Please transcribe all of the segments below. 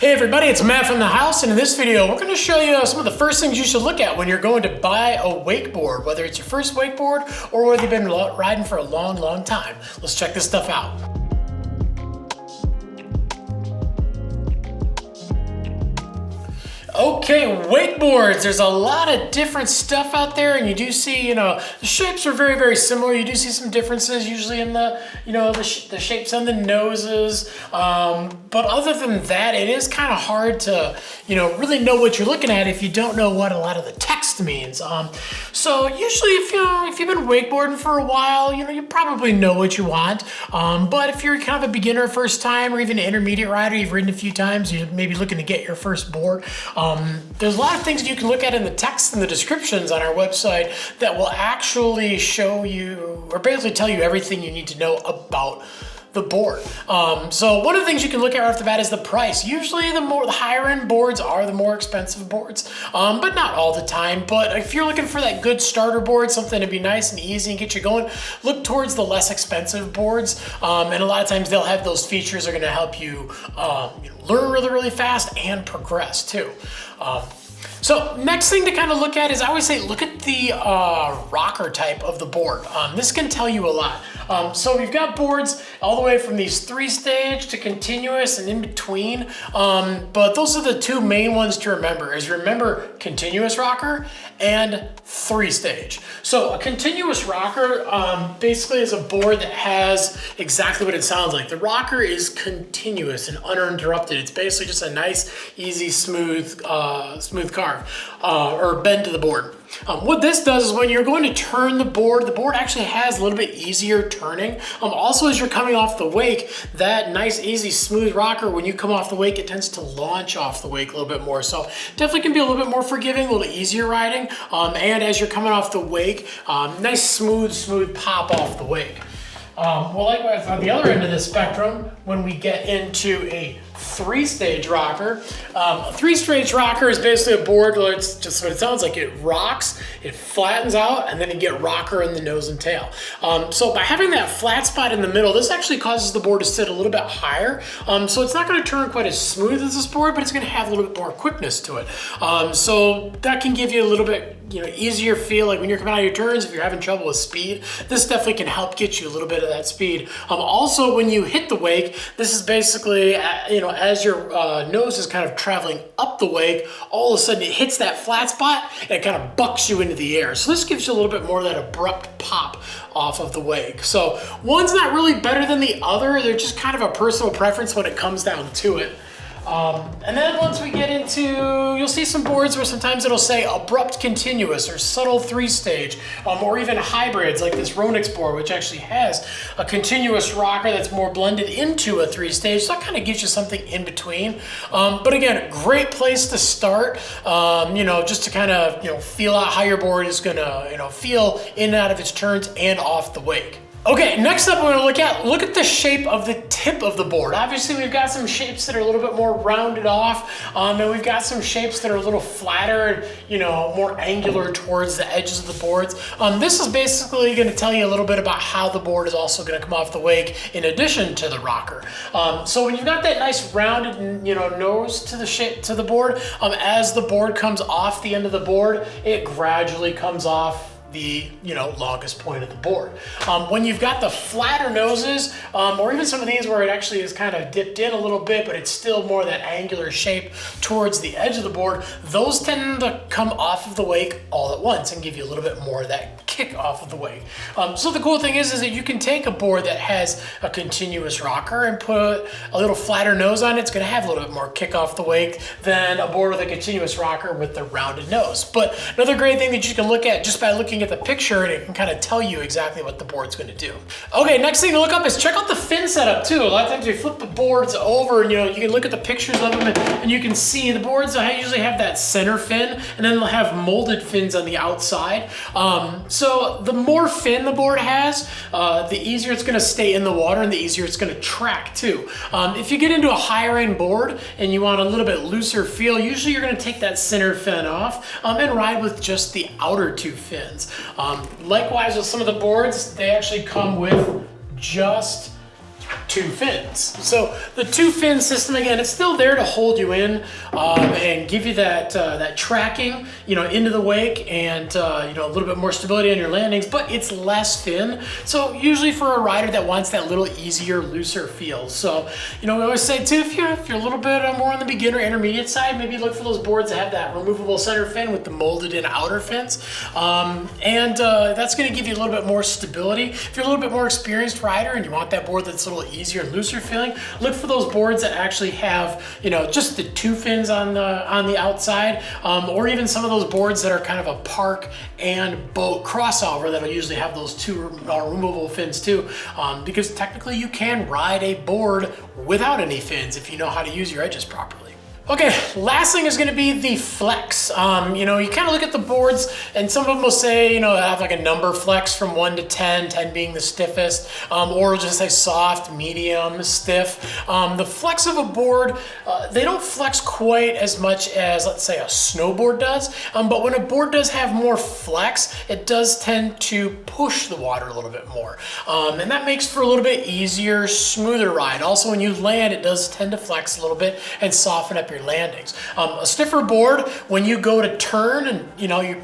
Hey everybody, it's Matt from the house, and in this video we're going to show you some of the first things you should look at when you're going to buy a wakeboard, whether it's your first wakeboard or whether you've been riding for a long time. Let's check this stuff out. Okay, wakeboards. There's a lot of different stuff out there, and you do see, the shapes are very similar. You do see some differences usually in the, the shapes on the noses. But other than that, it is kind of hard to, really know what you're looking at if you don't know what a lot of the text means. So usually if you've been wakeboarding for a while, you probably know what you want. But if you're kind of a beginner first time or even an intermediate rider, you've ridden a few times, you're maybe looking to get your first board. There's a lot of things you can look at in the text and the descriptions on our website that will actually show you, or basically tell you everything you need to know about the board. So one of the things you can look at right off the bat is the price. Usually the higher end boards are the more expensive boards, but not all the time. But if you're looking for that good starter board, something to be nice and easy and get you going, look towards the less expensive boards. And a lot of times they'll have those features that are going to help you, learn really fast and progress too. So next thing to kind of look at is, I always say, look at the rocker type of the board. This can tell you a lot. So we've got boards all the way from these 3-stage to continuous and in between. But those are the two main ones to remember, is remember continuous rocker and 3-stage. So a continuous rocker basically is a board that has exactly what it sounds like. The rocker is continuous and uninterrupted. It's basically just a nice, easy, smooth carve or bend to the board. What this does is when you're going to turn the board actually has a little bit easier turning. Also, as you're coming off the wake, that nice, easy, smooth rocker, when you come off the wake, it tends to launch off the wake a little bit more. So definitely can be a little bit more forgiving, a little easier riding. And as you're coming off the wake, nice, smooth pop off the wake. Well, likewise, on the other end of the spectrum, when we get into a 3-stage rocker. A 3-stage rocker is basically a board where it's just what it sounds like. It rocks, it flattens out, and then you get rocker in the nose and tail. So by having that flat spot in the middle, this actually causes the board to sit a little bit higher. So it's not going to turn quite as smooth as this board, but it's going to have a little bit more quickness to it. So that can give you a little bit easier feel, like when you're coming out of your turns, if you're having trouble with speed, this definitely can help get you a little bit of that speed. Also, when you hit the wake, this is basically, as your nose is kind of traveling up the wake, all of a sudden it hits that flat spot and it kind of bucks you into the air. So this gives you a little bit more of that abrupt pop off of the wake. So one's not really better than the other. They're just kind of a personal preference when it comes down to it. And then once we get into, you'll see some boards where sometimes it'll say abrupt continuous or subtle 3-stage, or even hybrids like this Ronix board, which actually has a continuous rocker that's more blended into a 3-stage. So that kind of gives you something in between. But again, great place to start, just to kind of, feel out how your board is gonna, feel in and out of its turns and off the wake. Okay, next up we're going to look at the shape of the tip of the board. Obviously we've got some shapes that are a little bit more rounded off, and we've got some shapes that are a little flatter and, more angular towards the edges of the boards. This is basically going to tell you a little bit about how the board is also going to come off the wake in addition to the rocker. So when you've got that nice rounded, nose to the shape to the board, as the board comes off the end of the board, it gradually comes off the longest point of the board. When you've got the flatter noses, or even some of these where it actually is kind of dipped in a little bit, but it's still more that angular shape towards the edge of the board, those tend to come off of the wake all at once and give you a little bit more of that kick off of the wake. So the cool thing is that you can take a board that has a continuous rocker and put a little flatter nose on it. It's going to have a little bit more kick off the wake than a board with a continuous rocker with the rounded nose. But another great thing that you can look at just by looking at the picture, and it can kind of tell you exactly what the board's going to do. Okay, next thing to look up is check out the fin setup too. A lot of times we flip the boards over and you can look at the pictures of them and you can see the boards usually have that center fin, and then they'll have molded fins on the outside. So the more fin the board has, the easier it's going to stay in the water and the easier it's going to track too. If you get into a higher end board and you want a little bit looser feel, usually you're going to take that center fin off and ride with just the outer two fins. Likewise with some of the boards, they actually come with just two fins. So the two fin system, again, it's still there to hold you in and give you that that tracking, you know, into the wake and you know, a little bit more stability on your landings, but it's less fin. So usually for a rider that wants that little easier, looser feel. So, you know, we always say too, if you're a little bit more on the beginner intermediate side, maybe look for those boards that have that removable center fin with the molded in outer fins. That's gonna give you a little bit more stability. If you're a little bit more experienced rider and you want that board that's a little easier and looser feeling, look for those boards that actually have, you know, just the two fins on the outside, or even some of those boards that are kind of a park and boat crossover that'll usually have those two removable fins too, because technically you can ride a board without any fins if you know how to use your edges properly. Okay, last thing is gonna be the flex. You know, you kind of look at the boards and some of them will say, you know, have like a number flex from 1 to 10, 10 being the stiffest, or just say soft, medium, stiff. The flex of a board, they don't flex quite as much as, let's say, a snowboard does, but when a board does have more flex, it does tend to push the water a little bit more. And that makes for a little bit easier, smoother ride. Also, when you land, it does tend to flex a little bit and soften up your landings. A stiffer board, when you go to turn and you know, you're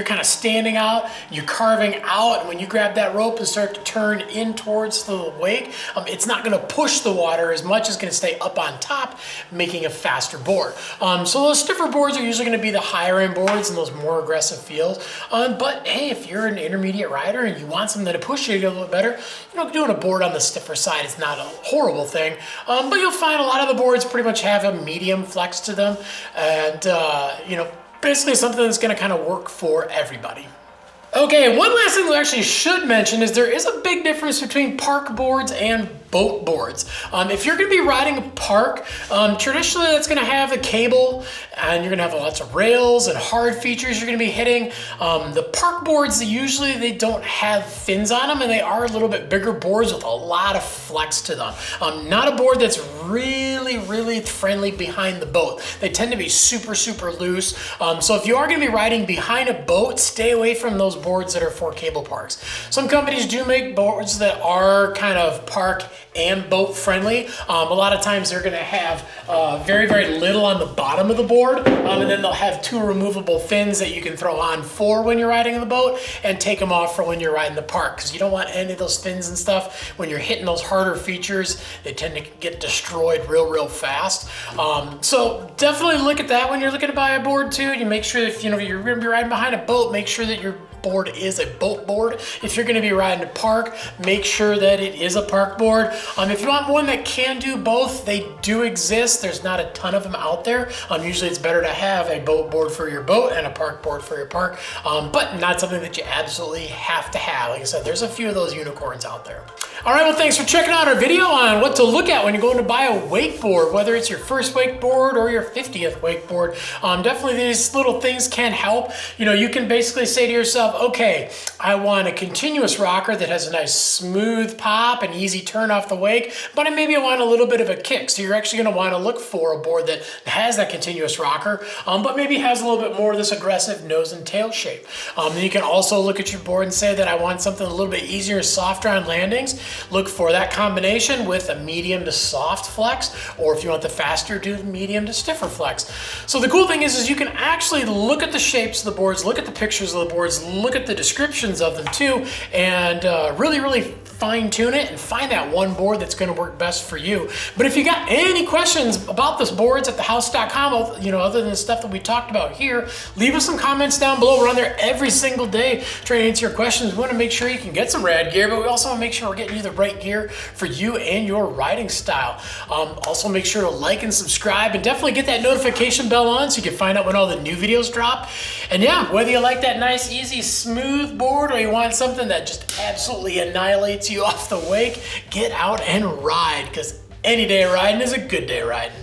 kind of standing out, you're carving out, and when you grab that rope and start to turn in towards the wake, it's not going to push the water as much, as going to stay up on top, making a faster board. So those stiffer boards are usually going to be the higher end boards and those more aggressive feels. But hey, if you're an intermediate rider and you want something to push you a little bit better, you know, doing a board on the stiffer side is not a horrible thing. But you'll find a lot of the boards pretty much have a medium flex to them, and you know, basically something that's going to kind of work for everybody. Okay, one last thing we actually should mention is there is a big difference between park boards and boat boards. If you're going to be riding a park, traditionally that's going to have a cable and you're going to have lots of rails and hard features you're going to be hitting. The park boards, usually they don't have fins on them, and they are a little bit bigger boards with a lot of flex to them. Not a board that's really friendly behind the boat. They tend to be super loose. So if you are going to be riding behind a boat, stay away from those boards that are for cable parks. Some companies do make boards that are kind of park and boat friendly. A lot of times they're going to have very little on the bottom of the board, and then they'll have two removable fins that you can throw on for when you're riding in the boat and take them off for when you're riding the park, because you don't want any of those fins and stuff when you're hitting those harder features. They tend to get destroyed real fast. So definitely look at that when you're looking to buy a board too. You make sure if you know you're going to be riding behind a boat, make sure that your board is a boat board. If you're going to be riding a park, make sure that it is a park board. If you want one that can do both, they do exist. There's not a ton of them out there. Usually it's better to have a boat board for your boat and a park board for your park, but not something that you absolutely have to have. Like I said, there's a few of those unicorns out there. All right, well, thanks for checking out our video on what to look at when you're going to buy a wakeboard, whether it's your first wakeboard or your 50th wakeboard. Definitely these little things can help. You know, you can basically say to yourself, okay, I want a continuous rocker that has a nice smooth pop and easy turn off the wake, but maybe I want a little bit of a kick. So you're actually going to want to look for a board that has that continuous rocker, but maybe has a little bit more of this aggressive nose and tail shape. Then you can also look at your board and say that I want something a little bit easier and softer on landings. Look for that combination with a medium to soft flex, or if you want the faster, do the medium to stiffer flex. So the cool thing is you can actually look at the shapes of the boards, look at the pictures of the boards, look at the descriptions of them too, and really fine tune it and find that one board that's going to work best for you. But if you got any questions about this boards at thehouse.com, you know, other than the stuff that we talked about here, leave us some comments down below. We're on there every single day trying to answer your questions. We want to make sure you can get some rad gear, but we also want to make sure we're getting you the right gear for you and your riding style. Also make sure to like and subscribe, and definitely get that notification bell on so you can find out when all the new videos drop. And yeah, whether you like that nice, easy, smooth board, or you want something that just absolutely annihilates you off the wake, get out and ride, because any day riding is a good day riding.